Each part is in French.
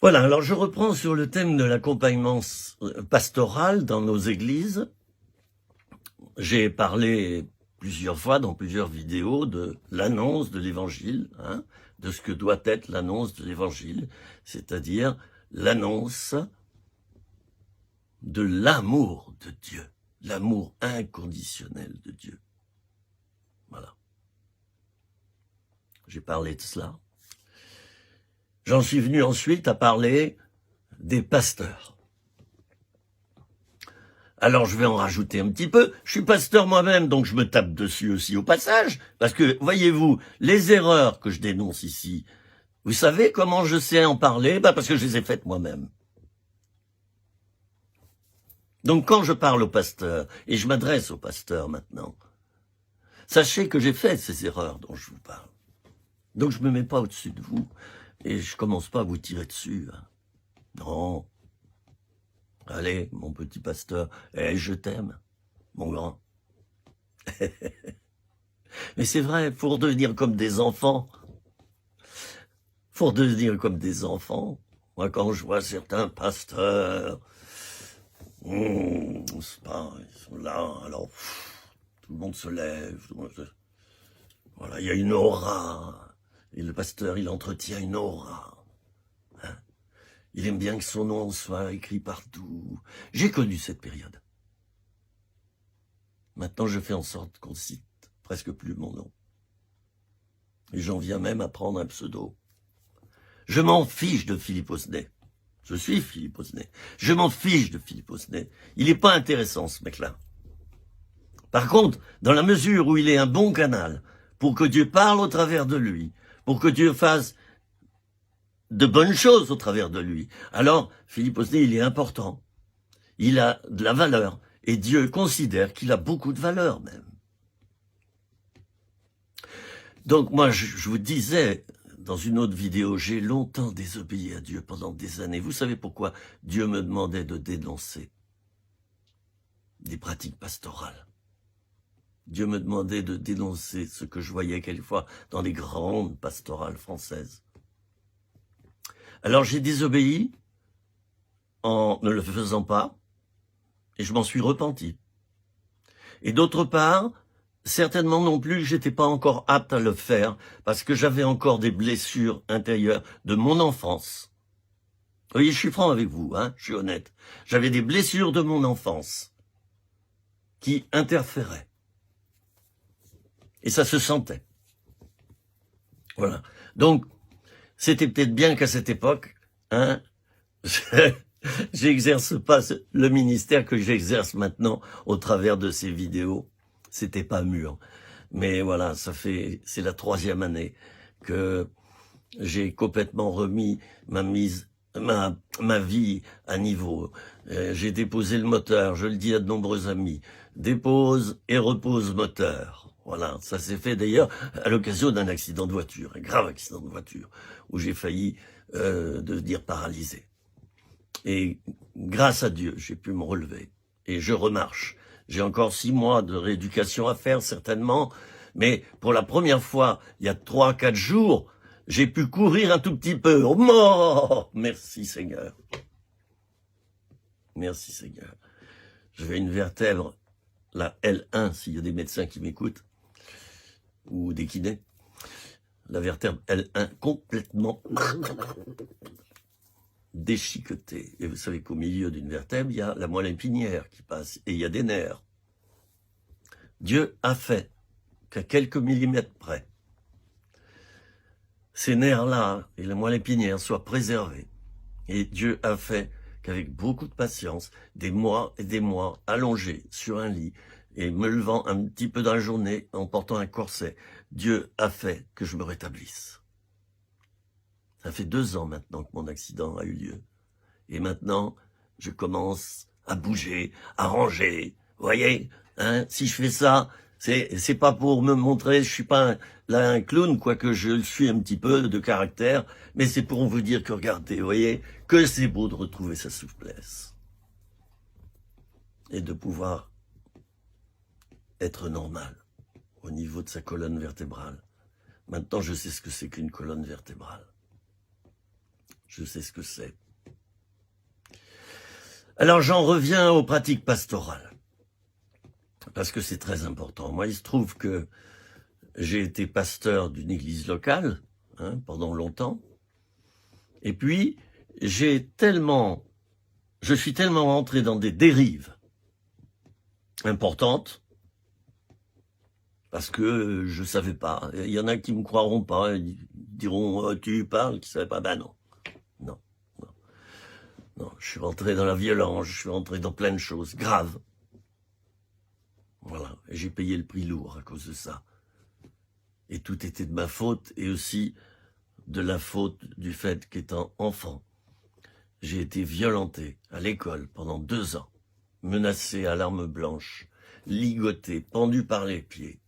Voilà, alors je reprends sur le thème de l'accompagnement pastoral dans nos églises. J'ai parlé plusieurs fois dans plusieurs vidéos de l'annonce de l'évangile, de ce que doit être l'annonce de l'évangile, c'est-à-dire l'annonce de l'amour de Dieu, l'amour inconditionnel de Dieu. Voilà. J'ai parlé de cela. J'en suis venu ensuite à parler des pasteurs. Alors je vais en rajouter un petit peu. Je suis pasteur moi-même, donc je me tape dessus aussi au passage, parce que, voyez-vous, les erreurs que je dénonce ici, vous savez comment je sais en parler? Parce que je les ai faites moi-même. Donc quand je parle aux pasteurs, et je m'adresse aux pasteurs maintenant, sachez que j'ai fait ces erreurs dont je vous parle. Donc je me mets pas au-dessus de vous, et je commence pas à vous tirer dessus. Non. Allez, mon petit pasteur, je t'aime, mon grand. Mais c'est vrai, faut redevenir comme des enfants. Faut redevenir comme des enfants. Moi, quand je vois certains pasteurs, c'est pas, ils sont là, alors tout le monde se lève. Voilà, il y a une aura. Et le pasteur, il entretient une aura. Il aime bien que son nom soit écrit partout. J'ai connu cette période. Maintenant, je fais en sorte qu'on cite presque plus mon nom. Et j'en viens même à prendre un pseudo. Je m'en fiche de Philippe Osnay. Je suis Philippe Osnay. Je m'en fiche de Philippe Osnay. Il n'est pas intéressant, ce mec-là. Par contre, dans la mesure où il est un bon canal pour que Dieu parle au travers de lui, pour que Dieu fasse de bonnes choses au travers de lui, alors Philippe Osnay, il est important. Il a de la valeur. Et Dieu considère qu'il a beaucoup de valeur même. Donc moi, je vous disais dans une autre vidéo, j'ai longtemps désobéi à Dieu pendant des années. Vous savez pourquoi Dieu me demandait de dénoncer des pratiques pastorales? Dieu me demandait de dénoncer ce que je voyais quelquefois dans les grandes pastorales françaises. Alors j'ai désobéi en ne le faisant pas, et je m'en suis repenti. Et d'autre part, certainement non plus, j'étais pas encore apte à le faire, parce que j'avais encore des blessures intérieures de mon enfance. Vous voyez, je suis franc avec vous, je suis honnête. J'avais des blessures de mon enfance qui interféraient. Et ça se sentait. Voilà. Donc, c'était peut-être bien qu'à cette époque, j'exerce pas le ministère que j'exerce maintenant au travers de ces vidéos. C'était pas mûr. Mais voilà, c'est la 3e année que j'ai complètement remis ma vie à niveau. J'ai déposé le moteur, je le dis à de nombreux amis. Dépose et repose moteur. Voilà, ça s'est fait d'ailleurs à l'occasion d'un accident de voiture, un grave accident de voiture, où j'ai failli devenir paralysé. Et grâce à Dieu, j'ai pu me relever. Et je remarche. J'ai encore 6 mois de rééducation à faire, certainement. Mais pour la première fois, il y a 3-4 jours, j'ai pu courir un tout petit peu. Oh, merci Seigneur. Merci Seigneur. J'avais une vertèbre, la L1, s'il y a des médecins qui m'écoutent, ou des kinés. La vertèbre L1 complètement déchiquetée. Et vous savez qu'au milieu d'une vertèbre, il y a la moelle épinière qui passe, et il y a des nerfs. Dieu a fait qu'à quelques millimètres près, ces nerfs-là et la moelle épinière soient préservés. Et Dieu a fait qu'avec beaucoup de patience, des mois et des mois allongés sur un lit et me levant un petit peu dans la journée en portant un corset, Dieu a fait que je me rétablisse. Ça fait 2 ans maintenant que mon accident a eu lieu. Et maintenant, je commence à bouger, à ranger. Vous voyez, si je fais ça, c'est pas pour me montrer, je suis pas un clown, quoique je le suis un petit peu de caractère, mais c'est pour vous dire que regardez, vous voyez, que c'est beau de retrouver sa souplesse. Et de pouvoir être normal au niveau de sa colonne vertébrale. Maintenant, je sais ce que c'est qu'une colonne vertébrale. je sais ce que c'est. Alors j'en reviens aux pratiques pastorales, parce que c'est très important. Moi, il se trouve que j'ai été pasteur d'une église locale pendant longtemps, et puis je suis tellement rentré dans des dérives importantes, parce que je savais pas. Il y en a qui me croiront pas, ils diront oh, tu parles, qui savent pas. Ben non, non, non, non. Je suis rentré dans la violence, je suis rentré dans plein de choses graves. Voilà, et j'ai payé le prix lourd à cause de ça. Et tout était de ma faute, et aussi de la faute du fait qu'étant enfant, j'ai été violenté à l'école pendant 2 ans, menacé à l'arme blanche, ligoté, pendu par les pieds.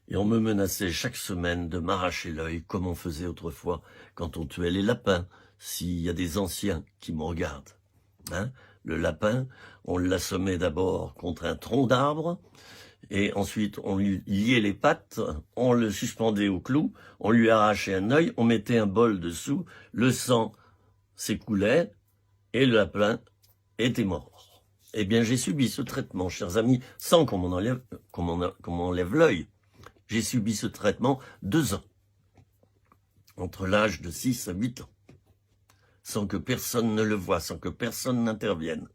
Et on me menaçait chaque semaine de m'arracher l'œil, comme on faisait autrefois quand on tuait les lapins, s'il y a des anciens qui me regardent. Le lapin, on l'assommait d'abord contre un tronc d'arbre, et ensuite on lui liait les pattes, on le suspendait au clou, on lui arrachait un œil, on mettait un bol dessous, le sang s'écoulait, et le lapin était mort. Eh bien, j'ai subi ce traitement, chers amis, sans qu'on m'enlève l'œil. J'ai subi ce traitement 2 ans, entre l'âge de 6 à 8 ans, sans que personne ne le voie, sans que personne n'intervienne.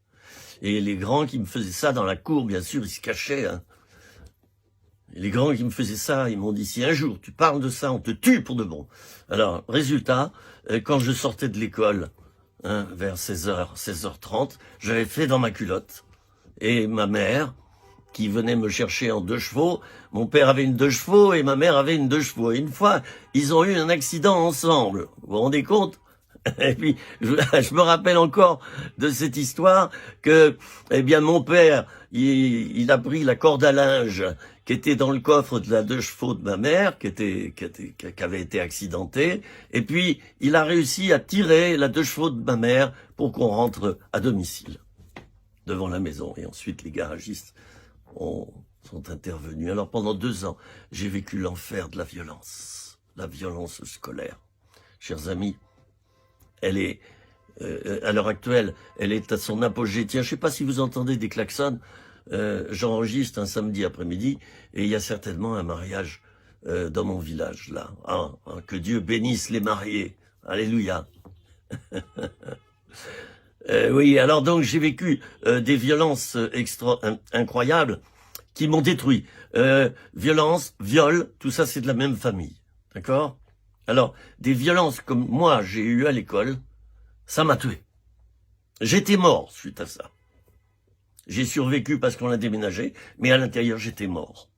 Et les grands qui me faisaient ça dans la cour, bien sûr, ils se cachaient. Et les grands qui me faisaient ça, ils m'ont dit, si un jour tu parles de ça, on te tue pour de bon. Alors, résultat, quand je sortais de l'école, vers 16h, 16h30, j'avais fait dans ma culotte. Et ma mère, qui venait me chercher en 2 chevaux. Mon père avait une 2 chevaux et ma mère avait une 2 chevaux. Et une fois, ils ont eu un accident ensemble. Vous vous rendez compte? Et puis, je me rappelle encore de cette histoire que, eh bien, mon père, il a pris la corde à linge qui était dans le coffre de la 2 chevaux de ma mère, qui avait été accidentée. Et puis, il a réussi à tirer la 2 chevaux de ma mère pour qu'on rentre à domicile, devant la maison. Et ensuite, les garagistes sont intervenus. Alors pendant 2 ans, j'ai vécu l'enfer de la violence scolaire. Chers amis, elle est, à l'heure actuelle, elle est à son apogée. Tiens, je ne sais pas si vous entendez des klaxons, j'enregistre un samedi après-midi, et il y a certainement un mariage dans mon village, là. Que Dieu bénisse les mariés. Alléluia. Oui, alors donc j'ai vécu des violences incroyables qui m'ont détruit. Violence, viol, tout ça c'est de la même famille, d'accord? Alors, des violences comme moi j'ai eu à l'école, ça m'a tué. J'étais mort suite à ça. J'ai survécu parce qu'on a déménagé, mais à l'intérieur j'étais mort.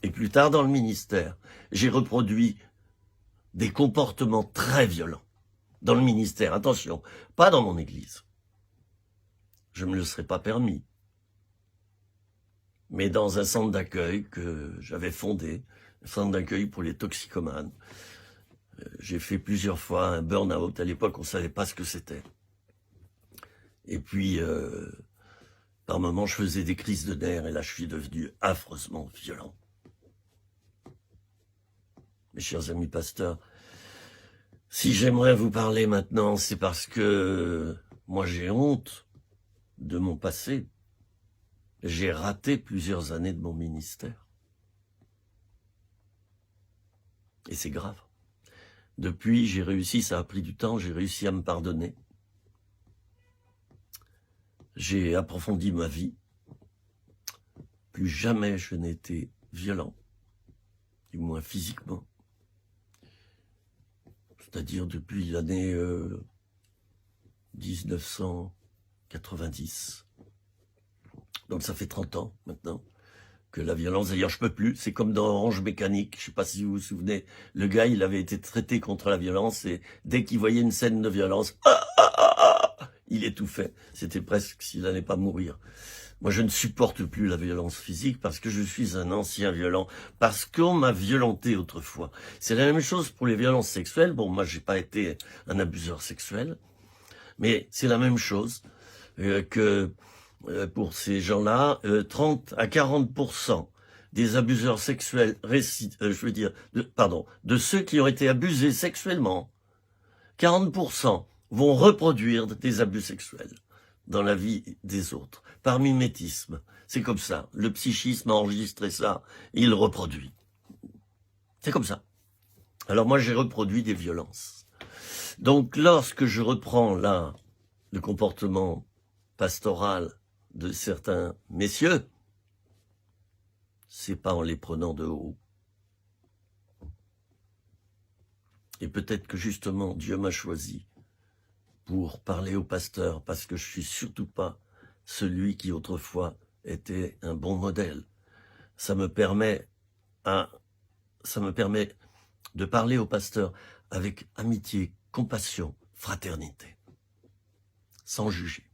Et plus tard dans le ministère, j'ai reproduit des comportements très violents. Dans le ministère, attention, pas dans mon église. Je ne me le serais pas permis. Mais dans un centre d'accueil que j'avais fondé, un centre d'accueil pour les toxicomanes, j'ai fait plusieurs fois un burn-out. À l'époque, on ne savait pas ce que c'était. Et puis, par moments, je faisais des crises de nerfs, et là, je suis devenu affreusement violent. Mes chers amis pasteurs, si j'aimerais vous parler maintenant, c'est parce que moi, j'ai honte de mon passé. J'ai raté plusieurs années de mon ministère. Et c'est grave. Depuis, j'ai réussi, ça a pris du temps, j'ai réussi à me pardonner. J'ai approfondi ma vie. Plus jamais je n'ai été violent, du moins physiquement. C'est-à-dire depuis l'année 1990. Donc ça fait 30 ans maintenant que la violence, d'ailleurs je peux plus, c'est comme dans Orange Mécanique, je sais pas si vous vous souvenez, le gars il avait été traité contre la violence et dès qu'il voyait une scène de violence, il étouffait, c'était presque s'il n'allait pas mourir. Moi je ne supporte plus la violence physique parce que je suis un ancien violent, parce qu'on m'a violenté autrefois. C'est la même chose pour les violences sexuelles, bon moi j'ai pas été un abuseur sexuel, mais c'est la même chose que pour ces gens-là, 30 à 40% des abuseurs sexuels, de ceux qui ont été abusés sexuellement, 40% vont reproduire des abus sexuels dans la vie des autres, par mimétisme. C'est comme ça. Le psychisme a enregistré ça, et il reproduit. C'est comme ça. Alors moi, j'ai reproduit des violences. Donc, lorsque je reprends, là, le comportement pastoral de certains messieurs, c'est pas en les prenant de haut. Et peut-être que justement, Dieu m'a choisi pour parler au pasteur, parce que je suis surtout pas celui qui autrefois était un bon modèle. Ça me permet de parler au pasteur avec amitié, compassion, fraternité, sans juger.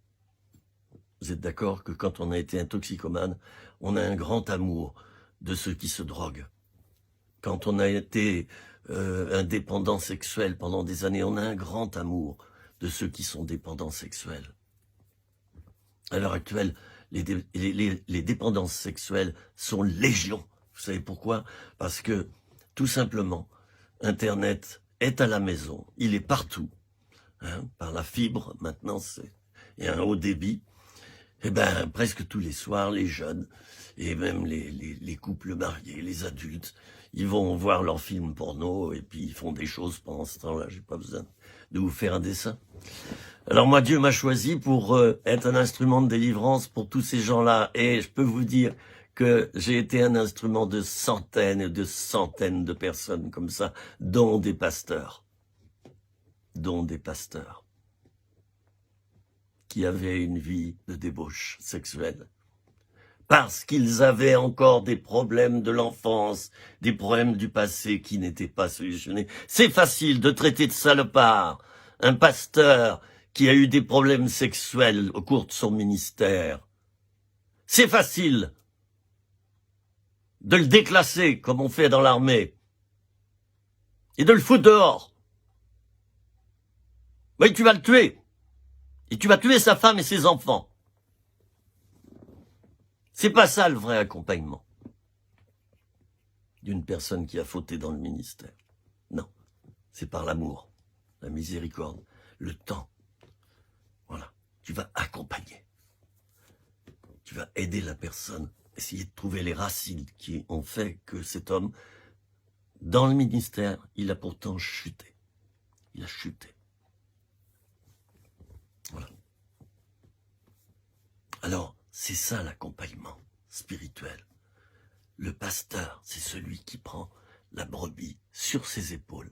Vous êtes d'accord que quand on a été un toxicomane, on a un grand amour de ceux qui se droguent. Quand on a été un dépendant sexuel pendant des années, on a un grand amour de ceux qui sont dépendants sexuels. À l'heure actuelle, les dépendances sexuelles sont légion. Vous savez pourquoi? Parce que, tout simplement, Internet est à la maison, il est partout. Hein, par la fibre, maintenant, il y a un haut débit. Eh ben, presque tous les soirs, les jeunes, et même les couples mariés, les adultes, ils vont voir leurs films porno, et puis ils font des choses pendant ce temps-là. J'ai pas besoin de vous faire un dessin. Alors moi, Dieu m'a choisi pour être un instrument de délivrance pour tous ces gens-là, et je peux vous dire que j'ai été un instrument de centaines et de centaines de personnes comme ça, dont des pasteurs. Qui avaient une vie de débauche sexuelle. Parce qu'ils avaient encore des problèmes de l'enfance, des problèmes du passé qui n'étaient pas solutionnés. C'est facile de traiter de salopard un pasteur qui a eu des problèmes sexuels au cours de son ministère. C'est facile de le déclasser, comme on fait dans l'armée, et de le foutre dehors. Oui, tu vas le tuer. Et tu vas tuer sa femme et ses enfants. C'est pas ça le vrai accompagnement d'une personne qui a fauté dans le ministère. Non, c'est par l'amour, la miséricorde, le temps. Voilà, tu vas accompagner. Tu vas aider la personne, essayer de trouver les racines qui ont fait que cet homme, dans le ministère, il a pourtant chuté. Il a chuté. Voilà. Alors, c'est ça l'accompagnement spirituel. Le pasteur, c'est celui qui prend la brebis sur ses épaules.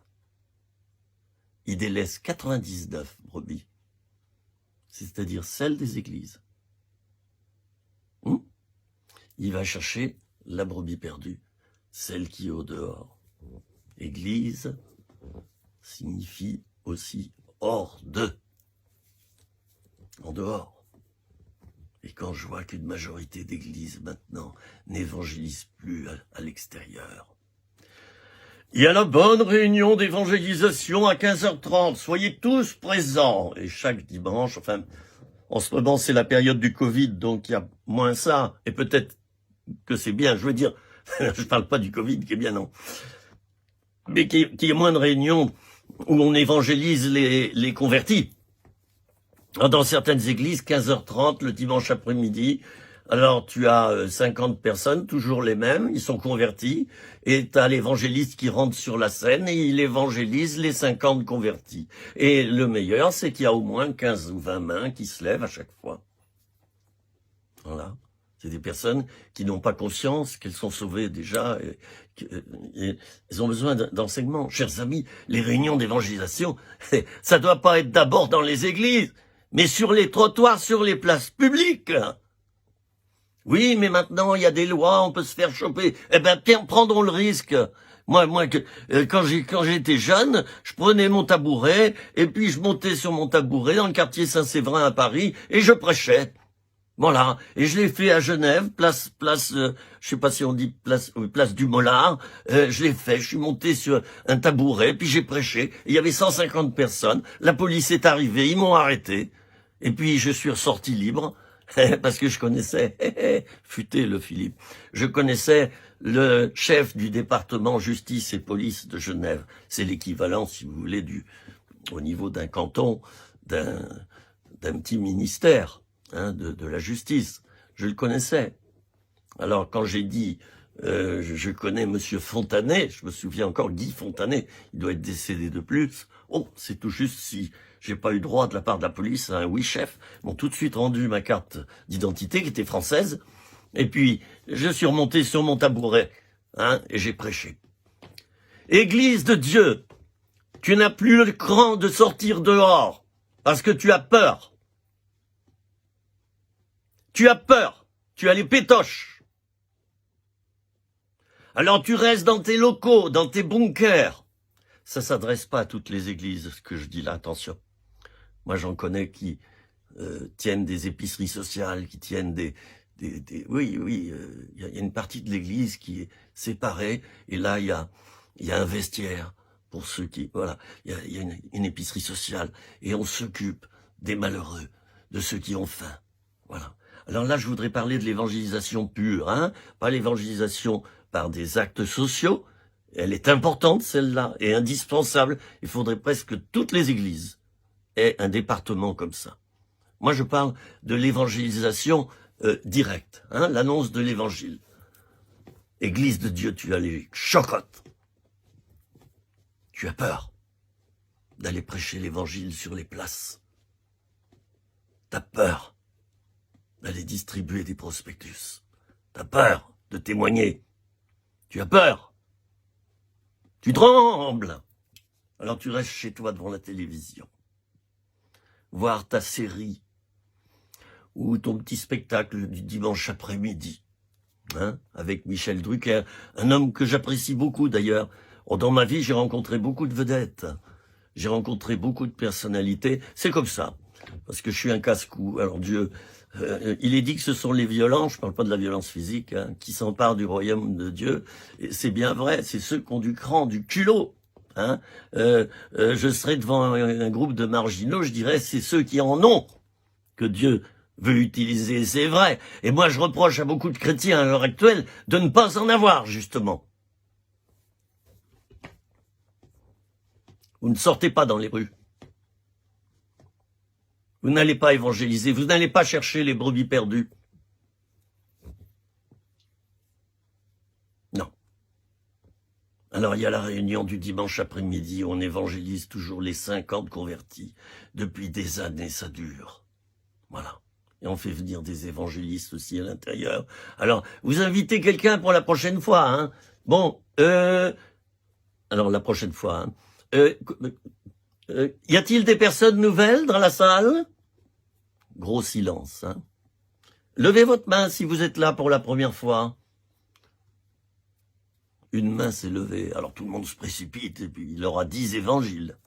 Il délaisse 99 brebis, c'est-à-dire celles des églises. Il va chercher la brebis perdue, celle qui est au dehors. Église signifie aussi hors de. En dehors. Et quand je vois qu'une majorité d'églises maintenant n'évangélisent plus à l'extérieur. Il y a la bonne réunion d'évangélisation à 15h30. Soyez tous présents. Et chaque dimanche, enfin, en ce moment c'est la période du Covid, donc il y a moins ça. Et peut-être que c'est bien, je veux dire, je parle pas du Covid qui est bien, non. Mais qu'il y ait moins de réunions où on évangélise les convertis. Dans certaines églises, 15h30 le dimanche après-midi, alors tu as 50 personnes, toujours les mêmes, ils sont convertis, et tu as l'évangéliste qui rentre sur la scène et il évangélise les 50 convertis. Et le meilleur, c'est qu'il y a au moins 15 ou 20 mains qui se lèvent à chaque fois. Voilà. C'est des personnes qui n'ont pas conscience qu'elles sont sauvées déjà, et elles ont besoin d'enseignement. Chers amis, les réunions d'évangélisation, ça doit pas être d'abord dans les églises, mais sur les trottoirs, sur les places publiques. Oui, mais maintenant, il y a des lois, on peut se faire choper. Eh ben, prendons le risque. Moi, quand j'étais jeune, je prenais mon tabouret, et puis je montais sur mon tabouret dans le quartier Saint-Séverin à Paris, et je prêchais. Voilà. Et je l'ai fait à Genève, place, je sais pas si on dit place du Mollard. Je l'ai fait. Je suis monté sur un tabouret, puis j'ai prêché. Il y avait 150 personnes. La police est arrivée, ils m'ont arrêté. Et puis je suis ressorti libre parce que je connaissais, futé le Philippe. Je connaissais le chef du département justice et police de Genève. C'est l'équivalent, si vous voulez, au niveau d'un canton d'un petit ministère hein, de la justice. Je le connaissais. Alors quand j'ai dit je connais Monsieur Fontanet, je me souviens encore Guy Fontanet, il doit être décédé de plus. Oh, c'est tout juste si j'ai pas eu droit de la part de la police à un oui chef, m'ont tout de suite rendu ma carte d'identité qui était française. Et puis je suis remonté sur mon tabouret hein, et j'ai prêché. Église de Dieu, tu n'as plus le cran de sortir dehors parce que tu as peur. Tu as peur, tu as les pétoches. Alors tu restes dans tes locaux, dans tes bunkers. Ça s'adresse pas à toutes les églises, ce que je dis là, attention. Moi j'en connais qui tiennent des épiceries sociales, qui tiennent oui, il y a une partie de l'église qui est séparée, et là il y a un vestiaire pour ceux qui, voilà, il y a une épicerie sociale, et on s'occupe des malheureux, de ceux qui ont faim, voilà. Alors là, je voudrais parler de l'évangélisation pure, hein, pas l'évangélisation par des actes sociaux. Elle est importante, celle-là, et indispensable. Il faudrait presque que toutes les églises aient un département comme ça. Moi, je parle de l'évangélisation directe, hein, l'annonce de l'évangile. Église de Dieu, tu as les chocottes. Tu as peur d'aller prêcher l'évangile sur les places. T'as peur d'aller distribuer des prospectus. T'as peur de témoigner. Tu as peur. Tu trembles. Alors tu restes chez toi devant la télévision. Voir ta série ou ton petit spectacle du dimanche après-midi. Hein, avec Michel Drucker, un homme que j'apprécie beaucoup d'ailleurs. Dans ma vie, j'ai rencontré beaucoup de vedettes. J'ai rencontré beaucoup de personnalités. C'est comme ça. Parce que je suis un casse-cou. Alors Dieu, il est dit que ce sont les violents, je parle pas de la violence physique, hein, qui s'emparent du royaume de Dieu. Et c'est bien vrai, c'est ceux qui ont du cran, du culot. Hein. Je serais devant un groupe de marginaux, je dirais c'est ceux qui en ont que Dieu veut utiliser. C'est vrai. Et moi je reproche à beaucoup de chrétiens à l'heure actuelle de ne pas en avoir, justement. Vous ne sortez pas dans les rues. Vous n'allez pas évangéliser, vous n'allez pas chercher les brebis perdues. Non. Alors il y a la réunion du dimanche après-midi, on évangélise toujours les 50 convertis. Depuis des années, ça dure. Voilà. Et on fait venir des évangélistes aussi à l'intérieur. Alors, vous invitez quelqu'un pour la prochaine fois, hein. Bon, alors la prochaine fois, hein. Y a-t-il des personnes nouvelles dans la salle? Gros silence. Hein. Levez votre main si vous êtes là pour la première fois. Une main s'est levée. Alors tout le monde se précipite et puis il aura 10 évangiles.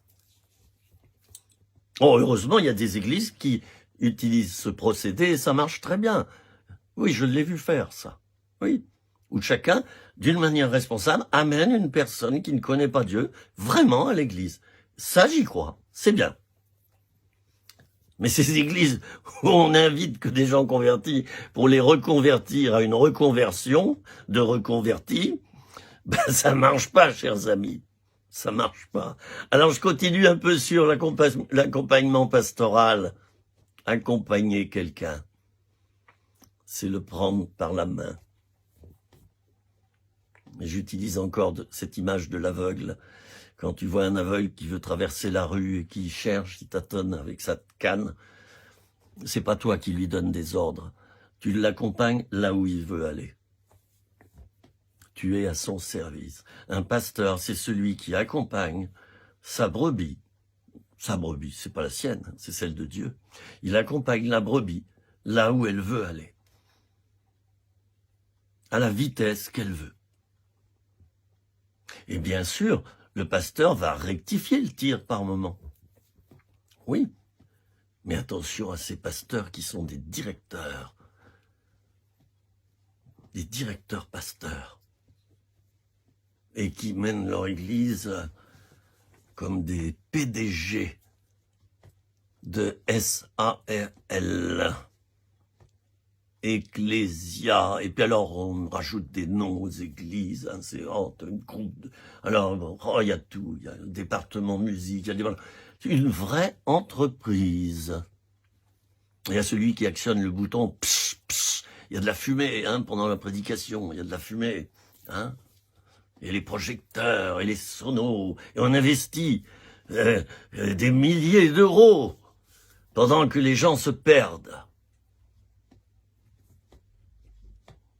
Oh, heureusement, il y a des églises qui utilisent ce procédé et ça marche très bien. Oui, je l'ai vu faire, ça. Oui. Où chacun, d'une manière responsable, amène une personne qui ne connaît pas Dieu vraiment à l'église. Ça, j'y crois. C'est bien. Mais ces églises où on n'invite que des gens convertis pour les reconvertir à une reconversion de reconvertis, ben ça marche pas, chers amis. Ça marche pas. Alors je continue un peu sur l'accompagnement pastoral. Accompagner quelqu'un, c'est le prendre par la main. J'utilise encore cette image de l'aveugle. Quand tu vois un aveugle qui veut traverser la rue et qui cherche, qui tâtonne avec sa canne, c'est pas toi qui lui donnes des ordres. Tu l'accompagnes là où il veut aller. Tu es à son service. Un pasteur, c'est celui qui accompagne sa brebis. Sa brebis, c'est pas la sienne, c'est celle de Dieu. Il accompagne la brebis là où elle veut aller. À la vitesse qu'elle veut. Et bien sûr, le pasteur va rectifier le tir par moment. Oui, mais attention à ces pasteurs qui sont des directeurs pasteurs, et qui mènent leur église comme des PDG de SARL. Ecclésia, et puis alors on rajoute des noms aux églises, hein, c'est une groupe alors oh, il y a tout, il y a le département musique, il y a une vraie entreprise. Il y a celui qui actionne le bouton, pss, pss, il y a de la fumée hein, pendant la prédication, il y a de la fumée, hein, et les projecteurs, et les sonos, et on investit des milliers d'euros pendant que les gens se perdent.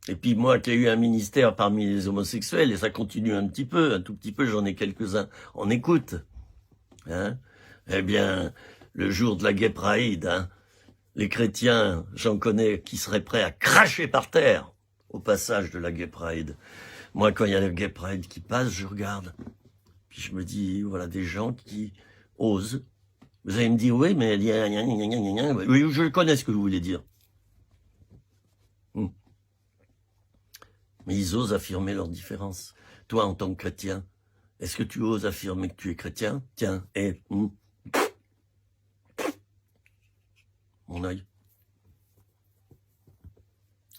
Et puis moi qui ai eu un ministère parmi les homosexuels, et ça continue un tout petit peu, j'en ai quelques-uns en écoute, hein, eh bien, le jour de la Gay Pride, hein, les chrétiens, j'en connais, qui seraient prêts à cracher par terre au passage de la Gay Pride. Moi, quand il y a la Gay Pride qui passe, je regarde, puis je me dis, voilà, des gens qui osent. Vous allez me dire, oui, mais oui, je connais ce que vous voulez dire. Mais ils osent affirmer leur différence. Toi, en tant que chrétien, est-ce que tu oses affirmer que tu es chrétien? Tiens, mon œil.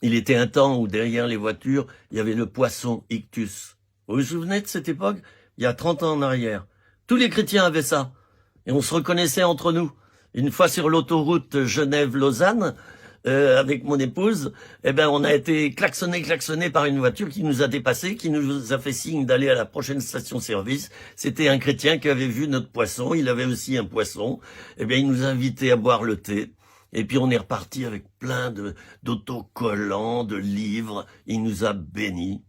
Il était un temps où derrière les voitures, il y avait le poisson ictus. Vous vous souvenez de cette époque? Il y a 30 ans en arrière. Tous les chrétiens avaient ça. Et on se reconnaissait entre nous. Une fois sur l'autoroute Genève-Lausanne, avec mon épouse, eh ben, on a été klaxonné par une voiture qui nous a dépassés, qui nous a fait signe d'aller à la prochaine station-service. C'était un chrétien qui avait vu notre poisson. Il avait aussi un poisson. Eh bien, il nous a invités à boire le thé. Et puis on est reparti avec plein d'autocollants, de livres. Il nous a bénis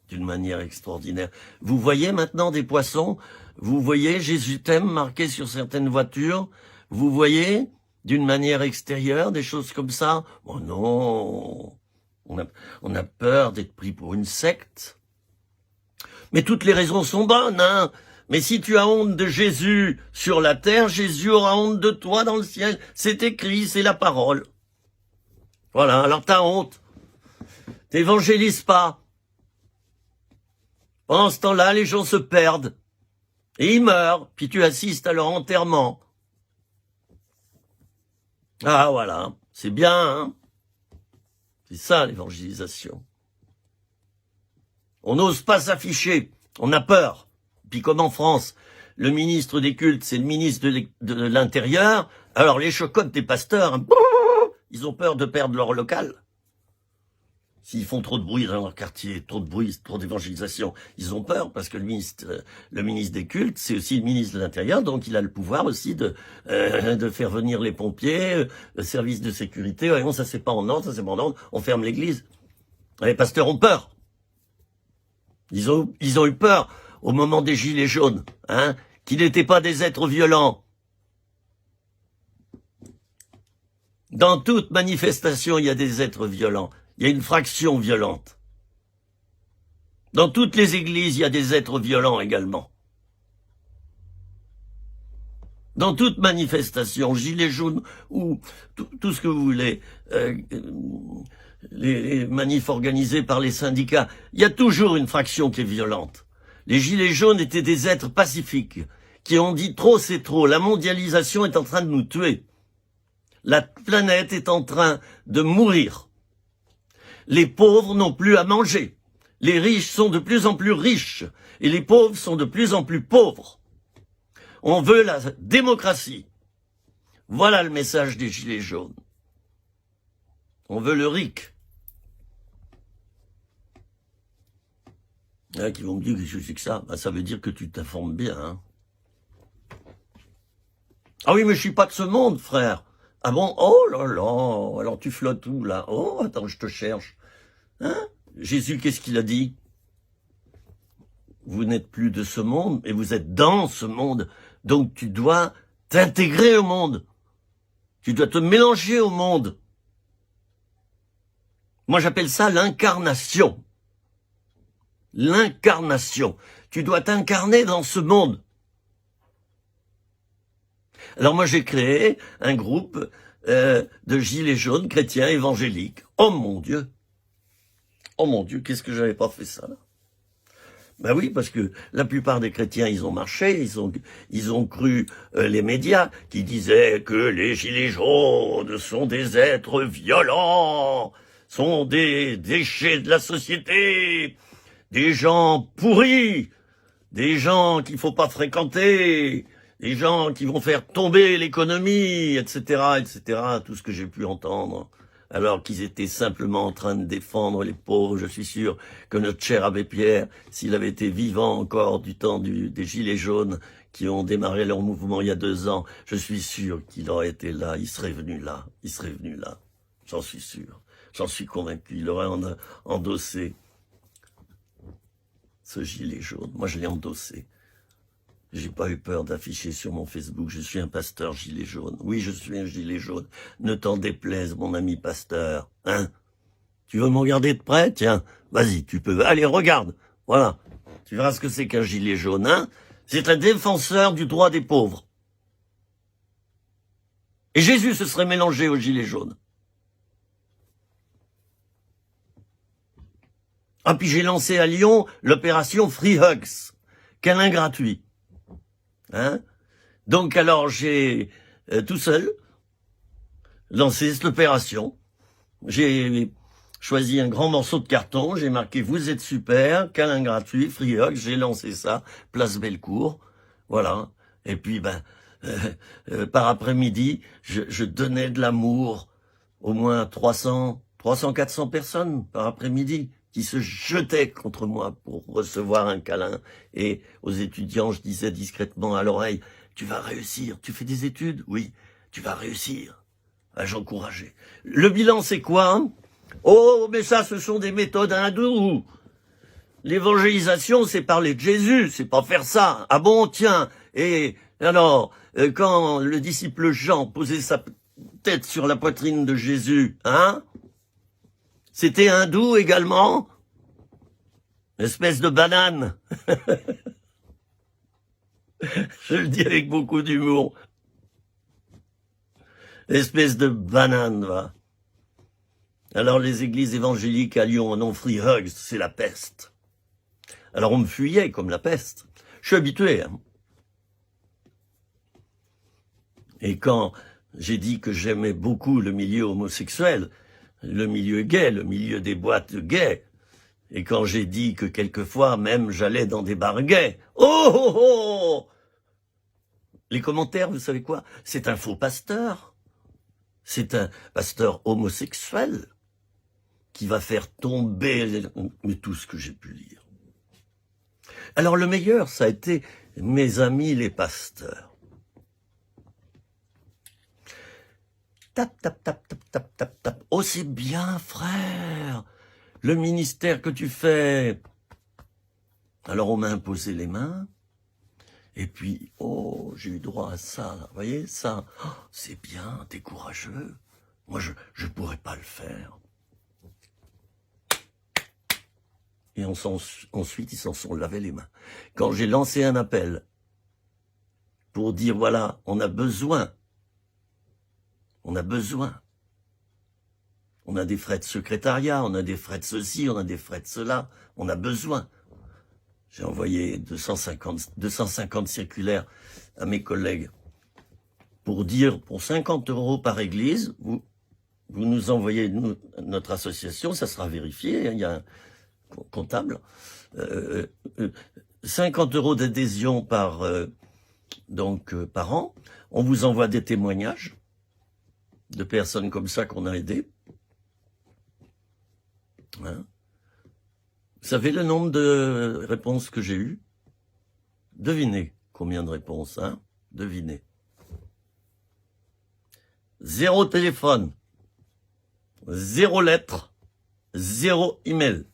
d'une manière extraordinaire. Vous voyez maintenant des poissons? Vous voyez Jésus t'aime marqué sur certaines voitures? Vous voyez d'une manière extérieure des choses comme ça? Oh non, on a peur d'être pris pour une secte. Mais toutes les raisons sont bonnes, hein. Mais si tu as honte de Jésus sur la terre, Jésus aura honte de toi dans le ciel. C'est écrit, c'est la parole. Voilà, alors t'as honte. T'évangélises pas. Pendant ce temps-là, les gens se perdent. Et ils meurent, puis tu assistes à leur enterrement. Ah voilà, c'est bien, hein. C'est ça l'évangélisation. On n'ose pas s'afficher, on a peur. Puis comme en France, le ministre des cultes, c'est le ministre de l'Intérieur, alors les chocottes des pasteurs, hein, ils ont peur de perdre leur local. S'ils font trop de bruit dans leur quartier, trop de bruit, trop d'évangélisation, ils ont peur parce que le ministre des cultes, c'est aussi le ministre de l'Intérieur, donc il a le pouvoir aussi de faire venir les pompiers, le service de sécurité. Non, ça c'est pas en ordre, ça c'est pas en ordre, on ferme l'église. Les pasteurs ont peur. Ils ont eu peur au moment des gilets jaunes, hein, qui n'étaient pas des êtres violents. Dans toute manifestation, il y a des êtres violents. Il y a une fraction violente. Dans toutes les églises, il y a des êtres violents également. Dans toute manifestation, gilets jaunes ou tout ce que vous voulez, les manifs organisés par les syndicats, il y a toujours une fraction qui est violente. Les gilets jaunes étaient des êtres pacifiques qui ont dit trop c'est trop, la mondialisation est en train de nous tuer. La planète est en train de mourir. Les pauvres n'ont plus à manger. Les riches sont de plus en plus riches et les pauvres sont de plus en plus pauvres. On veut la démocratie. Voilà le message des gilets jaunes. On veut le RIC. Il y en a qui vont me dire que je sais que ça. Ben, ça veut dire que tu t'informes bien. Hein. Ah oui, mais je suis pas de ce monde, frère. Ah bon? Oh là là, alors tu flottes où, là? Oh, attends, je te cherche. Hein? Jésus, qu'est-ce qu'il a dit? Vous n'êtes plus de ce monde, mais vous êtes dans ce monde. Donc tu dois t'intégrer au monde. Tu dois te mélanger au monde. Moi, j'appelle ça l'incarnation. L'incarnation. Tu dois t'incarner dans ce monde. Alors moi, j'ai créé un groupe de gilets jaunes chrétiens évangéliques. Oh mon Dieu, qu'est-ce que j'avais pas fait ça là? Ben oui, parce que la plupart des chrétiens, ils ont marché, ils ont cru les médias qui disaient que les gilets jaunes sont des êtres violents, sont des déchets de la société, des gens pourris, des gens qu'il faut pas fréquenter, des gens qui vont faire tomber l'économie, etc., etc., tout ce que j'ai pu entendre, alors qu'ils étaient simplement en train de défendre les pauvres. Je suis sûr que notre cher abbé Pierre, s'il avait été vivant encore du temps des Gilets jaunes qui ont démarré leur mouvement il y a 2 ans, je suis sûr qu'il aurait été là, il serait venu là, j'en suis sûr, j'en suis convaincu, il aurait endossé ce gilet jaune. Moi, je l'ai endossé. J'ai pas eu peur d'afficher sur mon Facebook, je suis un pasteur gilet jaune. Oui, je suis un gilet jaune. Ne t'en déplaise, mon ami pasteur. Hein? Tu veux me regarder de près? Tiens, vas-y, tu peux. Allez, regarde. Voilà. Tu verras ce que c'est qu'un gilet jaune, hein? C'est un défenseur du droit des pauvres. Et Jésus se serait mélangé au gilet jaune. Ah, puis j'ai lancé à Lyon l'opération Free Hugs. Câlin gratuit. Hein? Donc alors j'ai tout seul lancé cette opération. J'ai choisi un grand morceau de carton, j'ai marqué « Vous êtes super, câlin gratuit, Free Hugs », j'ai lancé ça, place Bellecour, voilà. Et puis par après-midi, je donnais de l'amour, au moins 300-400 personnes par après-midi, qui se jetaient contre moi pour recevoir un câlin. Et aux étudiants, je disais discrètement à l'oreille, « Tu vas réussir, tu fais des études? Oui, tu vas réussir. » J'encourageais. Le bilan, c'est quoi, hein? Oh, mais ça, ce sont des méthodes hindoues. L'évangélisation, c'est parler de Jésus, c'est pas faire ça. Ah bon, tiens. Et alors, quand le disciple Jean posait sa tête sur la poitrine de Jésus, hein? C'était hindou également? Espèce de banane. Je le dis avec beaucoup d'humour. Espèce de banane, va. Alors les églises évangéliques à Lyon, non, Free Hugs, c'est la peste. Alors on me fuyait comme la peste. Je suis habitué, hein. Et quand j'ai dit que j'aimais beaucoup le milieu homosexuel, le milieu gay, le milieu des boîtes gays, et quand j'ai dit que quelquefois même j'allais dans des bars gays, oh! Les commentaires, vous savez quoi? C'est un faux pasteur. C'est un pasteur homosexuel qui va faire tomber tout ce que j'ai pu lire. Alors le meilleur, ça a été mes amis les pasteurs. Tap, tap, tap, tap, tap, tap, tap. Oh, c'est bien, frère. Le ministère que tu fais. Alors, on m'a imposé les mains. Et puis, oh, j'ai eu droit à ça. Vous voyez, ça. Oh, c'est bien, t'es courageux. Moi, je pourrais pas le faire. Et ensuite, ils s'en sont lavés les mains. Quand j'ai lancé un appel pour dire, voilà, on a besoin. On a besoin. On a des frais de secrétariat, on a des frais de ceci, on a des frais de cela. On a besoin. J'ai envoyé 250 circulaires à mes collègues pour dire, pour 50 € par église, vous nous envoyez notre association, ça sera vérifié, il y a un comptable. 50 € d'adhésion par an. On vous envoie des témoignages de personnes comme ça qu'on a aidées. Hein? Vous savez le nombre de réponses que j'ai eues? Devinez combien de réponses, hein? Devinez. 0 téléphone, 0 lettre, 0 email.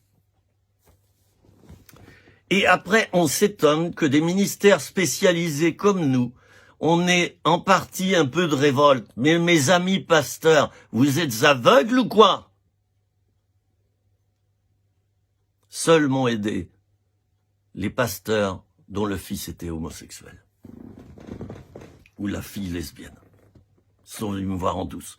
Et après, on s'étonne que des ministères spécialisés comme nous, on ait en partie un peu de révolte. Mais mes amis pasteurs, vous êtes aveugles ou quoi? Seuls m'ont aidé les pasteurs dont le fils était homosexuel. Ou la fille lesbienne. Ils sont venus me voir en douce.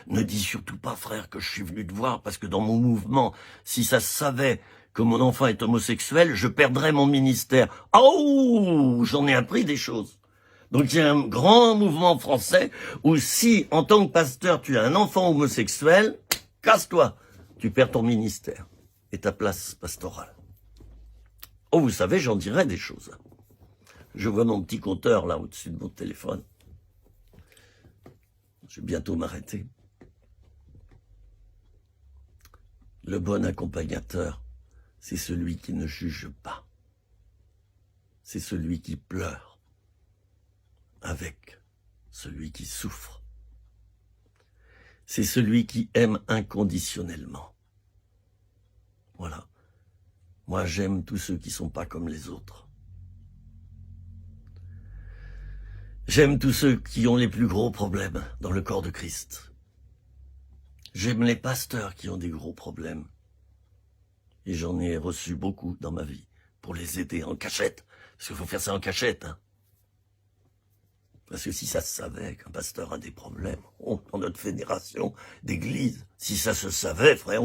Ne dis surtout pas, frère, que je suis venu te voir, parce que dans mon mouvement, si ça se savait que mon enfant est homosexuel, je perdrais mon ministère. Oh, j'en ai appris des choses. Donc il y a un grand mouvement français où si, en tant que pasteur, tu as un enfant homosexuel, casse-toi. tu perds ton ministère et ta place pastorale. Oh, vous savez, j'en dirais des choses. Je vois mon petit compteur là au-dessus de mon téléphone. Je vais bientôt m'arrêter. Le bon accompagnateur, c'est celui qui ne juge pas. C'est celui qui pleure avec celui qui souffre. C'est celui qui aime inconditionnellement. Voilà. Moi, j'aime tous ceux qui sont pas comme les autres. J'aime tous ceux qui ont les plus gros problèmes dans le corps de Christ. J'aime les pasteurs qui ont des gros problèmes. Et j'en ai reçu beaucoup dans ma vie pour les aider en cachette. Parce qu'il faut faire ça en cachette. Hein. Parce que si ça se savait qu'un pasteur a des problèmes, dans notre fédération d'église, si ça se savait, frère,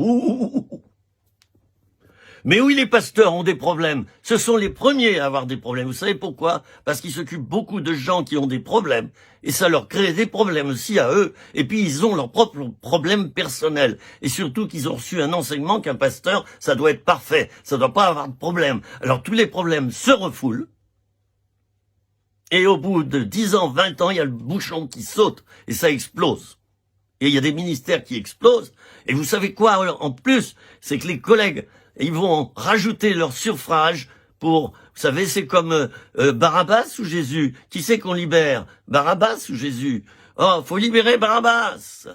Mais oui, les pasteurs ont des problèmes. Ce sont les premiers à avoir des problèmes. Vous savez pourquoi? Parce qu'ils s'occupent beaucoup de gens qui ont des problèmes. Et ça leur crée des problèmes aussi à eux. Et puis, ils ont leurs propres problèmes personnels. Et surtout qu'ils ont reçu un enseignement qu'un pasteur, ça doit être parfait. Ça doit pas avoir de problème. Alors, tous les problèmes se refoulent. Et au bout de 10 ans, 20 ans, il y a le bouchon qui saute. Et ça explose. Et il y a des ministères qui explosent. Et vous savez quoi, en plus? C'est que les collègues, ils vont rajouter leur suffrage pour, vous savez, c'est comme Barabbas ou Jésus. Qui c'est qu'on libère? Barabbas ou Jésus? Oh, faut libérer Barabbas.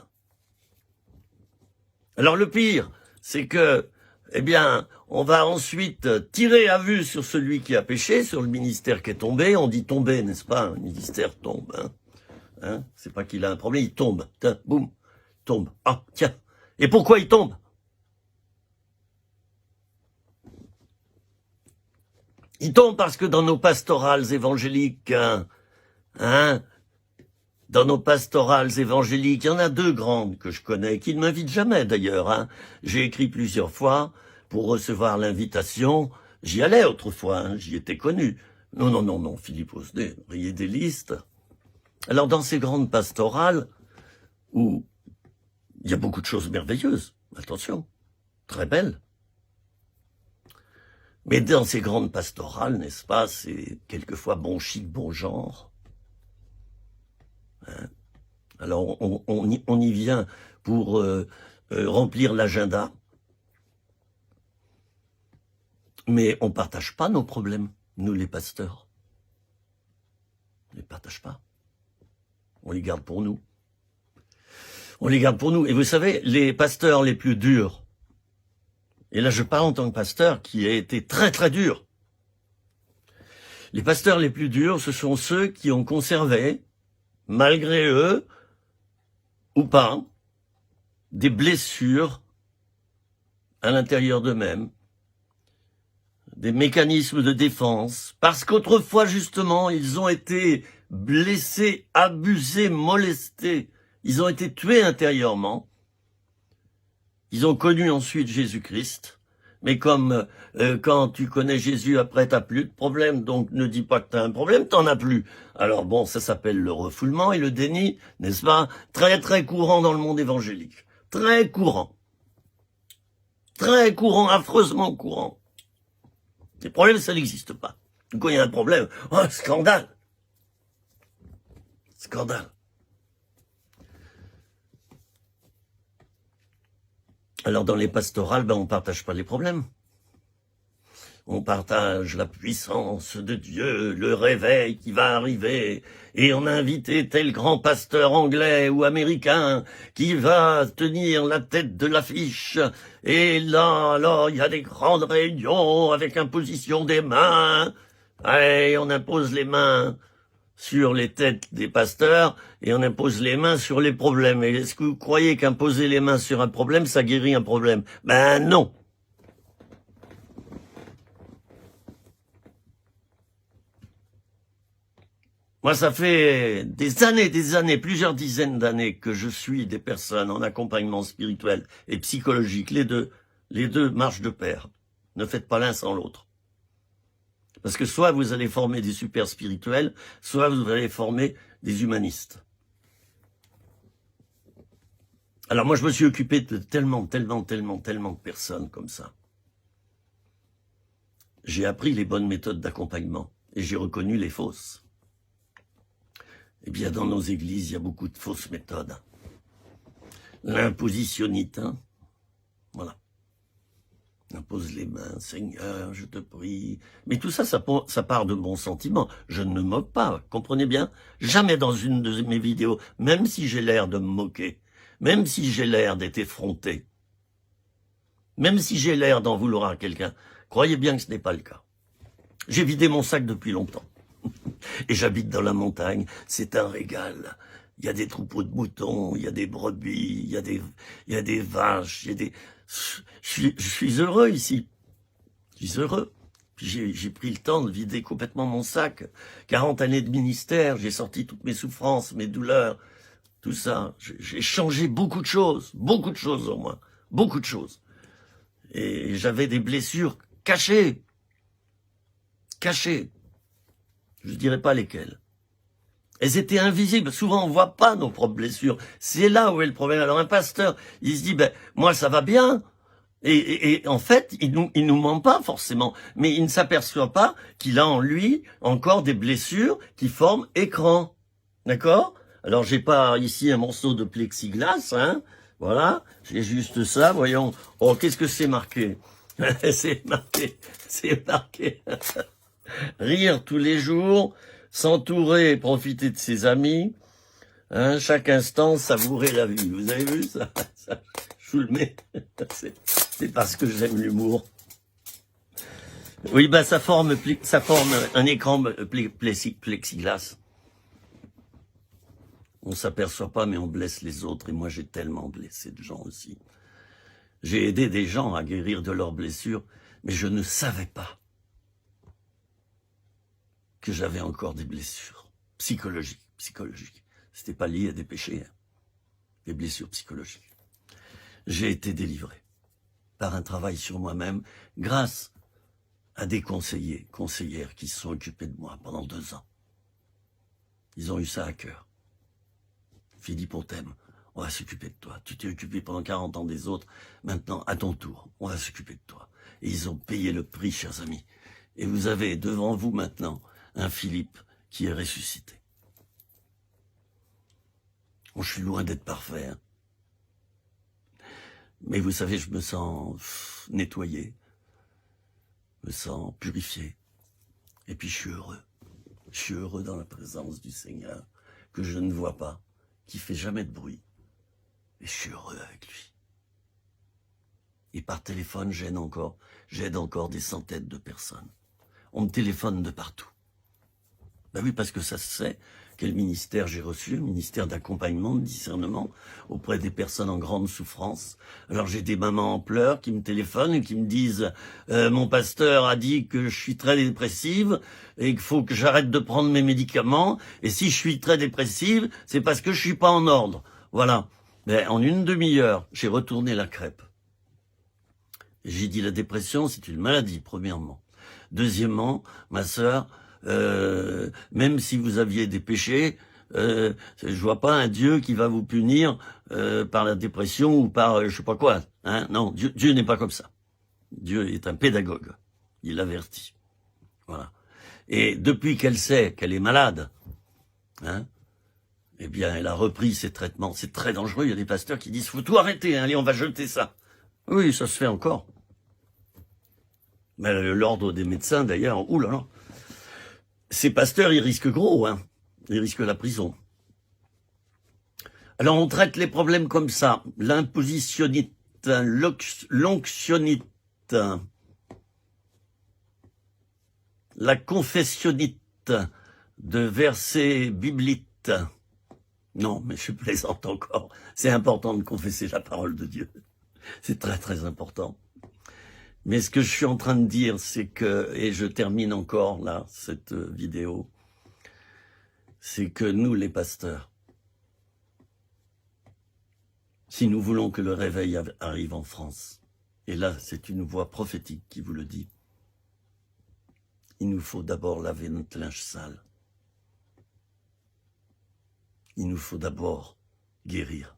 Alors le pire, c'est que, eh bien, on va ensuite tirer à vue sur celui qui a péché, sur le ministère qui est tombé. On dit tomber, n'est-ce pas? Un ministère tombe. Hein, c'est pas qu'il a un problème, il tombe. Tiens, boum, tombe. Ah, tiens. Et pourquoi il tombe? Il tombe parce que dans nos pastorales évangéliques, dans nos pastorales évangéliques, il y en a 2 grandes que je connais, qui ne m'invitent jamais d'ailleurs. J'ai écrit plusieurs fois pour recevoir l'invitation. J'y allais autrefois, j'y étais connu. Non, Philippe Osdet, riez des listes. Alors dans ces grandes pastorales, où il y a beaucoup de choses merveilleuses, attention, très belles, mais dans ces grandes pastorales, n'est-ce pas, c'est quelquefois bon chic, bon genre. Hein? Alors on y vient pour remplir l'agenda, mais on partage pas nos problèmes, nous les pasteurs. On les partage pas. On les garde pour nous. On les garde pour nous. Et vous savez, les pasteurs les plus durs, et là je parle en tant que pasteur qui a été très très dur, les pasteurs les plus durs, ce sont ceux qui ont conservé, malgré eux, ou pas, des blessures à l'intérieur d'eux-mêmes, des mécanismes de défense, parce qu'autrefois, justement, ils ont été blessés, abusés, molestés, ils ont été tués intérieurement, ils ont connu ensuite Jésus-Christ, mais comme quand tu connais Jésus, après t'as plus de problème, donc ne dis pas que t'as un problème, t'en as plus. Alors bon, ça s'appelle le refoulement et le déni, n'est-ce pas? Très très courant dans le monde évangélique, très courant, affreusement courant. Les problèmes, ça n'existe pas. Quand il y a un problème, oh, scandale. Scandale. Alors dans les pastorales, on partage pas les problèmes. On partage la puissance de Dieu, le réveil qui va arriver, et on a invité tel grand pasteur anglais ou américain qui va tenir la tête de l'affiche, et là, alors, il y a des grandes réunions avec imposition des mains, et on impose les mains sur les têtes des pasteurs, et on impose les mains sur les problèmes. Et est-ce que vous croyez qu'imposer les mains sur un problème, ça guérit un problème? Ben non. Moi, ça fait des années, plusieurs dizaines d'années que je suis des personnes en accompagnement spirituel et psychologique. Les deux marchent de pair. Ne faites pas l'un sans l'autre. Parce que soit vous allez former des super spirituels, soit vous allez former des humanistes. Alors moi, je me suis occupé de tellement de personnes comme ça. J'ai appris les bonnes méthodes d'accompagnement et j'ai reconnu les fausses. Eh bien, dans nos églises, il y a beaucoup de fausses méthodes. L'impositionnite, hein, voilà. Impose les mains, Seigneur, je te prie. Mais tout ça, ça part de bons sentiments. Je ne me moque pas, comprenez bien. Jamais dans une de mes vidéos, même si j'ai l'air de me moquer, même si j'ai l'air d'être effronté, même si j'ai l'air d'en vouloir à quelqu'un, croyez bien que ce n'est pas le cas. J'ai vidé mon sac depuis longtemps. Et j'habite dans la montagne, c'est un régal. Il y a des troupeaux de moutons, il y a des brebis, il y a des vaches, il y a des... Je suis heureux ici. Je suis heureux. Puis j'ai pris le temps de vider complètement mon sac. 40 années de ministère, j'ai sorti toutes mes souffrances, mes douleurs, tout ça. J'ai changé beaucoup de choses en moi. Beaucoup de choses. Et j'avais des blessures cachées. Cachées. Je ne dirais pas lesquelles. Elles étaient invisibles. Souvent, on voit pas nos propres blessures. C'est là où est le problème. Alors, un pasteur, il se dit, ben, moi, ça va bien. Et en fait, il nous ment pas forcément. Mais il ne s'aperçoit pas qu'il a en lui encore des blessures qui forment écran. D'accord? Alors, j'ai pas ici un morceau de plexiglas, hein. Voilà. J'ai juste ça. Voyons. Oh, qu'est-ce que c'est marqué? C'est marqué. Rire tous les jours, s'entourer et profiter de ses amis, hein, chaque instant savourer la vie. Vous avez vu ça, je vous le mets, c'est parce que j'aime l'humour. Oui, bah ça forme un écran plexiglas. On s'aperçoit pas, mais on blesse les autres, et moi j'ai tellement blessé de gens aussi. J'ai aidé des gens à guérir de leurs blessures, mais je ne savais pas que j'avais encore des blessures psychologiques. C'était pas lié à des péchés, hein. Des blessures psychologiques. J'ai été délivré par un travail sur moi-même grâce à des conseillères qui se sont occupés de moi pendant 2 ans. Ils ont eu ça à cœur. Philippe, on t'aime, on va s'occuper de toi. Tu t'es occupé pendant 40 ans des autres, maintenant, à ton tour, on va s'occuper de toi. Et ils ont payé le prix, chers amis. Et vous avez devant vous maintenant un Philippe qui est ressuscité. Bon, je suis loin d'être parfait, hein. Mais vous savez, je me sens nettoyé, je me sens purifié. Et puis je suis heureux. Je suis heureux dans la présence du Seigneur, que je ne vois pas, qui fait jamais de bruit. Et je suis heureux avec lui. Et par téléphone, j'aide encore des centaines de personnes. On me téléphone de partout. Ben oui, parce que ça se sait quel ministère j'ai reçu, le ministère d'accompagnement, de discernement, auprès des personnes en grande souffrance. Alors j'ai des mamans en pleurs qui me téléphonent et qui me disent mon pasteur a dit que je suis très dépressive et qu'il faut que j'arrête de prendre mes médicaments, et si je suis très dépressive, c'est parce que je suis pas en ordre. Voilà. Mais en une demi-heure, j'ai retourné la crêpe. J'ai dit la dépression, c'est une maladie, premièrement. Deuxièmement, ma sœur, même si vous aviez des péchés, je vois pas un Dieu qui va vous punir par la dépression ou par je sais pas quoi. Hein, non, Dieu n'est pas comme ça. Dieu est un pédagogue. Il avertit. Voilà. Et depuis qu'elle sait qu'elle est malade, hein, eh bien, elle a repris ses traitements. C'est très dangereux. Il y a des pasteurs qui disent faut tout arrêter. Hein, allez, on va jeter ça. Oui, ça se fait encore. Mais l'ordre des médecins, d'ailleurs, oulala. Ces pasteurs, ils risquent gros, hein. Ils risquent la prison. Alors, on traite les problèmes comme ça. L'impositionnite, l'onctionnite, la confessionnite, de versets bibliques. Non, mais je plaisante encore. C'est important de confesser la parole de Dieu. C'est très, très important. Mais ce que je suis en train de dire, c'est que, et je termine encore là, cette vidéo, c'est que nous, les pasteurs, si nous voulons que le réveil arrive en France, et là, c'est une voix prophétique qui vous le dit, il nous faut d'abord laver notre linge sale. Il nous faut d'abord guérir.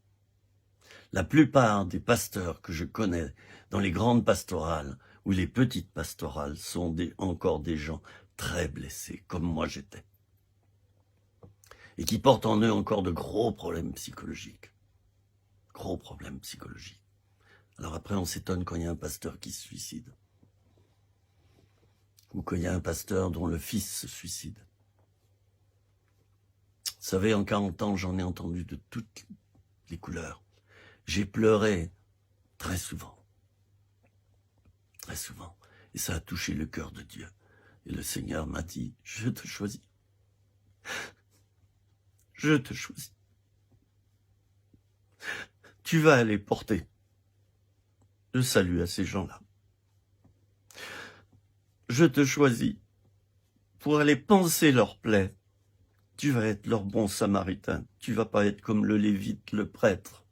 La plupart des pasteurs que je connais dans les grandes pastorales ou les petites pastorales sont encore des gens très blessés, comme moi j'étais, et qui portent en eux encore de gros problèmes psychologiques. Gros problèmes psychologiques. Alors après, on s'étonne quand il y a un pasteur qui se suicide, ou quand il y a un pasteur dont le fils se suicide. Vous savez, en 40 ans, j'en ai entendu de toutes les couleurs. J'ai pleuré très souvent, et ça a touché le cœur de Dieu. Et le Seigneur m'a dit, je te choisis. Je te choisis. Tu vas aller porter le salut à ces gens-là. Je te choisis pour aller panser leurs plaies. Tu vas être leur bon samaritain. Tu vas pas être comme le lévite, le prêtre.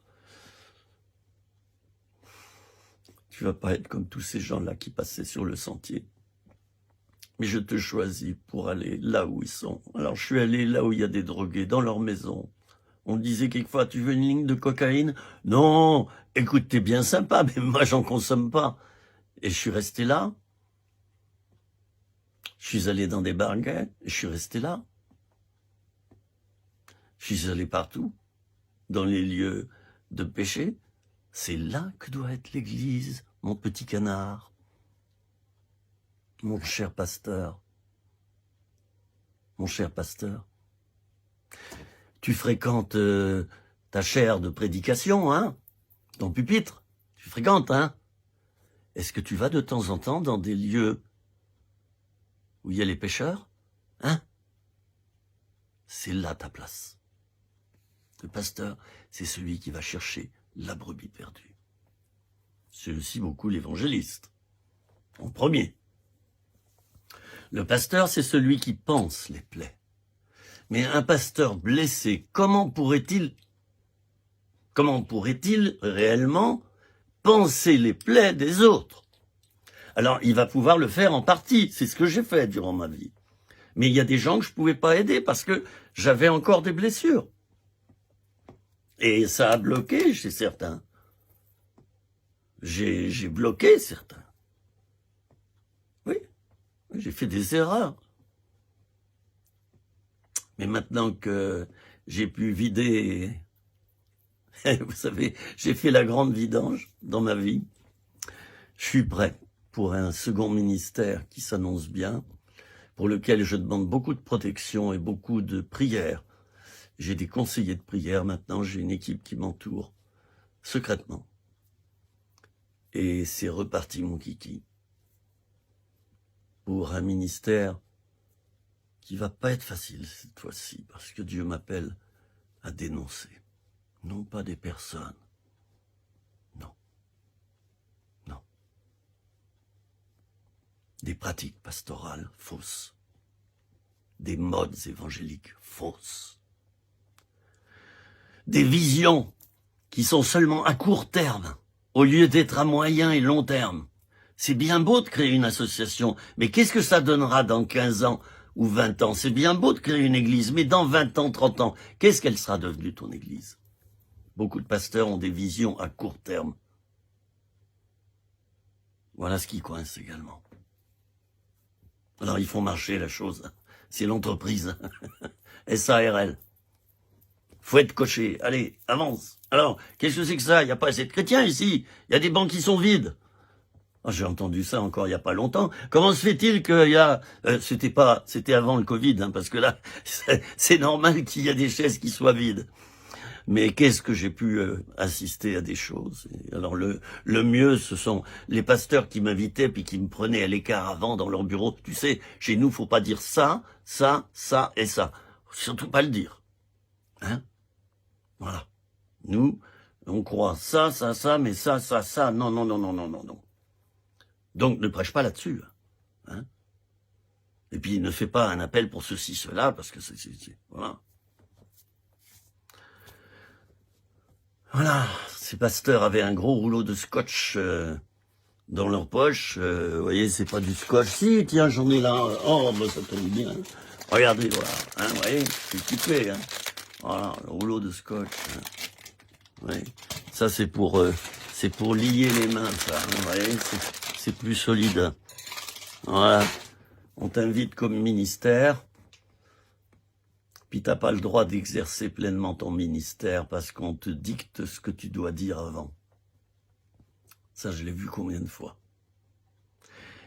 Tu vas pas être comme tous ces gens-là qui passaient sur le sentier. Mais je te choisis pour aller là où ils sont. Alors je suis allé là où il y a des drogués, dans leur maison. On disait quelquefois, tu veux une ligne de cocaïne? Non, écoute, t'es bien sympa, mais moi j'en consomme pas. Et je suis resté là. Je suis allé dans des bars gays, et je suis resté là. Je suis allé partout, dans les lieux de péché. C'est là que doit être l'église, mon petit canard. Mon cher pasteur. Mon cher pasteur. Tu fréquentes ta chaire de prédication, hein? Ton pupitre. Tu fréquentes, hein? Est-ce que tu vas de temps en temps dans des lieux où il y a les pécheurs? Hein? C'est là ta place. Le pasteur, c'est celui qui va chercher la brebis perdue. C'est aussi beaucoup l'évangéliste. En premier. Le pasteur, c'est celui qui panse les plaies. Mais un pasteur blessé, comment pourrait-il réellement panser les plaies des autres? Alors, il va pouvoir le faire en partie. C'est ce que j'ai fait durant ma vie. Mais il y a des gens que je pouvais pas aider parce que j'avais encore des blessures. Et ça a bloqué chez certains. J'ai bloqué certains. Oui, j'ai fait des erreurs. Mais maintenant que j'ai pu vider, vous savez, j'ai fait la grande vidange dans ma vie, je suis prêt pour un second ministère qui s'annonce bien, pour lequel je demande beaucoup de protection et beaucoup de prières. J'ai des conseillers de prière maintenant, j'ai une équipe qui m'entoure, secrètement. Et c'est reparti mon kiki, pour un ministère qui va pas être facile cette fois-ci, parce que Dieu m'appelle à dénoncer. Non pas des personnes. Non. Non. Des pratiques pastorales fausses. Des modes évangéliques fausses. Des visions qui sont seulement à court terme, au lieu d'être à moyen et long terme. C'est bien beau de créer une association, mais qu'est-ce que ça donnera dans 15 ans ou 20 ans? C'est bien beau de créer une église, mais dans 20 ans, 30 ans, qu'est-ce qu'elle sera devenue, ton église? Beaucoup de pasteurs ont des visions à court terme. Voilà ce qui coince également. Alors, ils font marcher la chose. C'est l'entreprise. SARL. Faut être coché. Allez, avance. Alors, qu'est-ce que c'est que ça? Il n'y a pas assez de chrétiens ici. Il y a des bancs qui sont vides. Oh, j'ai entendu ça encore il n'y a pas longtemps. Comment se fait-il qu'il y a... c'était avant le Covid, hein, parce que là, c'est normal qu'il y a des chaises qui soient vides. Mais qu'est-ce que j'ai pu assister à des choses. Et alors le mieux, ce sont les pasteurs qui m'invitaient puis qui me prenaient à l'écart avant dans leur bureau. Tu sais, chez nous, faut pas dire ça, ça, ça et ça. Surtout pas le dire. Hein? Voilà. Nous, on croit ça, ça, ça, mais ça, ça, ça. Non, non, non, non, non, non, non. Donc, ne prêche pas là-dessus. Hein? Et puis, ne fais pas un appel pour ceci, cela, parce que c'est voilà. Voilà. Ces pasteurs avaient un gros rouleau de scotch dans leur poche. Vous voyez, c'est pas du scotch. Si, tiens, j'en ai là. Oh, bah, ça tombe bien. Regardez, voilà. Hein, vous voyez, c'est équipé. Hein. Voilà, le rouleau de scotch. Hein. Oui. Ça, c'est pour lier les mains, ça. Vous voyez, c'est plus solide. Voilà. On t'invite comme ministère. Puis t'as pas le droit d'exercer pleinement ton ministère parce qu'on te dicte ce que tu dois dire avant. Ça, je l'ai vu combien de fois.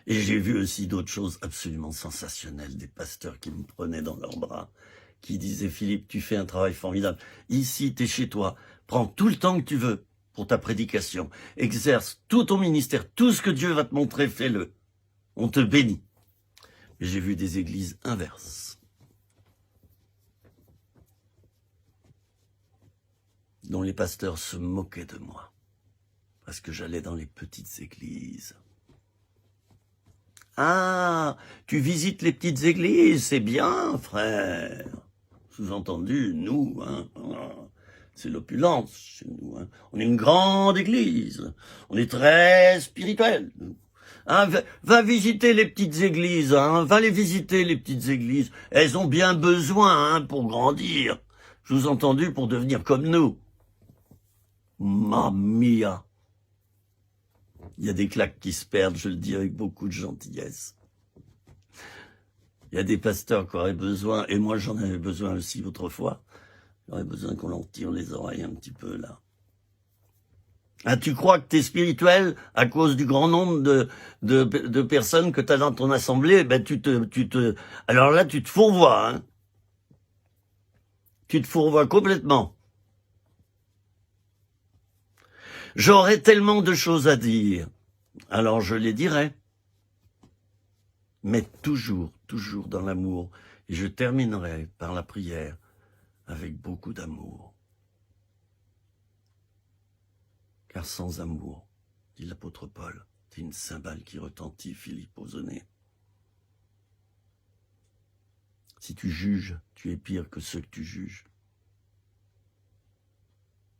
Et j'ai vu aussi d'autres choses absolument sensationnelles, des pasteurs qui me prenaient dans leurs bras, qui disaient « Philippe, tu fais un travail formidable. Ici, t'es chez toi. Prends tout le temps que tu veux pour ta prédication. Exerce tout ton ministère. Tout ce que Dieu va te montrer, fais-le. On te bénit. » Et j'ai vu des églises inverses, dont les pasteurs se moquaient de moi, parce que j'allais dans les petites églises. Ah, tu visites les petites églises, c'est bien, frère. Sous-entendu, nous, c'est l'opulence chez nous. On est une grande église, on est très spirituel. Va visiter les petites églises, va les visiter les petites églises. Elles ont bien besoin pour grandir. Sous-entendu, pour devenir comme nous. Mamma mia. Il y a des claques qui se perdent, je le dis avec beaucoup de gentillesse. Il y a des pasteurs qui auraient besoin, et moi j'en avais besoin aussi autrefois, j'aurais besoin qu'on leur tire les oreilles un petit peu là. Ah, tu crois que tu es spirituel à cause du grand nombre de personnes que tu as dans ton assemblée? Ben alors là tu te fourvoies, Tu te fourvoies complètement. J'aurais tellement de choses à dire, alors je les dirai. Mais toujours dans l'amour. Et je terminerai par la prière avec beaucoup d'amour. Car sans amour, dit l'apôtre Paul, c'est une cymbale qui retentit, Philippe Ozonnet. Si tu juges, tu es pire que ceux que tu juges.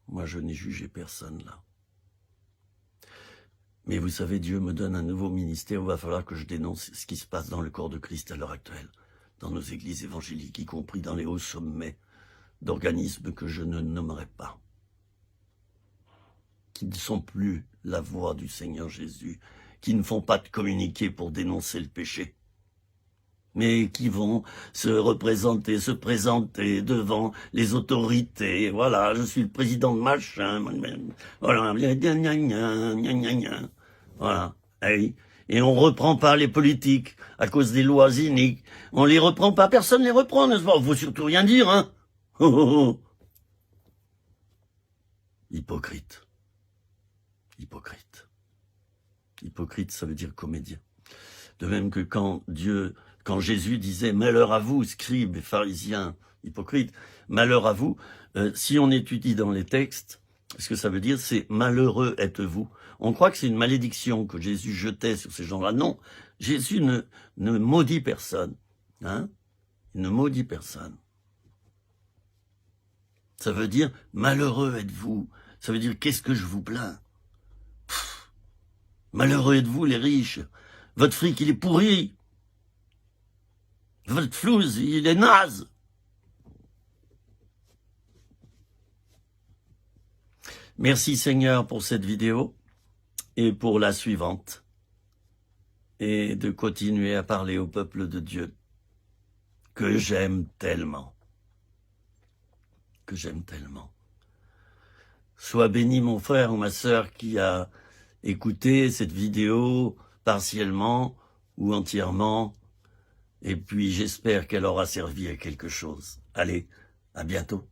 Moi, je n'ai jugé personne là. Mais vous savez, Dieu me donne un nouveau ministère où il va falloir que je dénonce ce qui se passe dans le corps de Christ à l'heure actuelle, dans nos églises évangéliques, y compris dans les hauts sommets d'organismes que je ne nommerai pas, qui ne sont plus la voix du Seigneur Jésus, qui ne font pas de communiqué pour dénoncer le péché, mais qui vont se présenter devant les autorités. Voilà, je suis le président de machin. Voilà, voilà. Et on reprend pas les politiques à cause des lois iniques. On les reprend pas, personne les reprend, n'est-ce pas? Faut surtout rien dire, Hypocrite. Hypocrite. Hypocrite, ça veut dire comédien. De même que quand Jésus disait « Malheur à vous, scribes et pharisiens, hypocrites, malheur à vous », si on étudie dans les textes, ce que ça veut dire, c'est « Malheureux êtes-vous ». On croit que c'est une malédiction que Jésus jetait sur ces gens-là. Non, Jésus ne maudit personne. Il ne maudit personne. Ça veut dire « Malheureux êtes-vous ». Ça veut dire « Qu'est-ce que je vous plains ?» Malheureux êtes-vous les riches. Votre fric, il est pourri. Votre flouze, il est naze. Merci Seigneur pour cette vidéo et pour la suivante. Et de continuer à parler au peuple de Dieu que j'aime tellement. Que j'aime tellement. Sois béni mon frère ou ma sœur qui a écouté cette vidéo partiellement ou entièrement. Et puis j'espère qu'elle aura servi à quelque chose. Allez, à bientôt.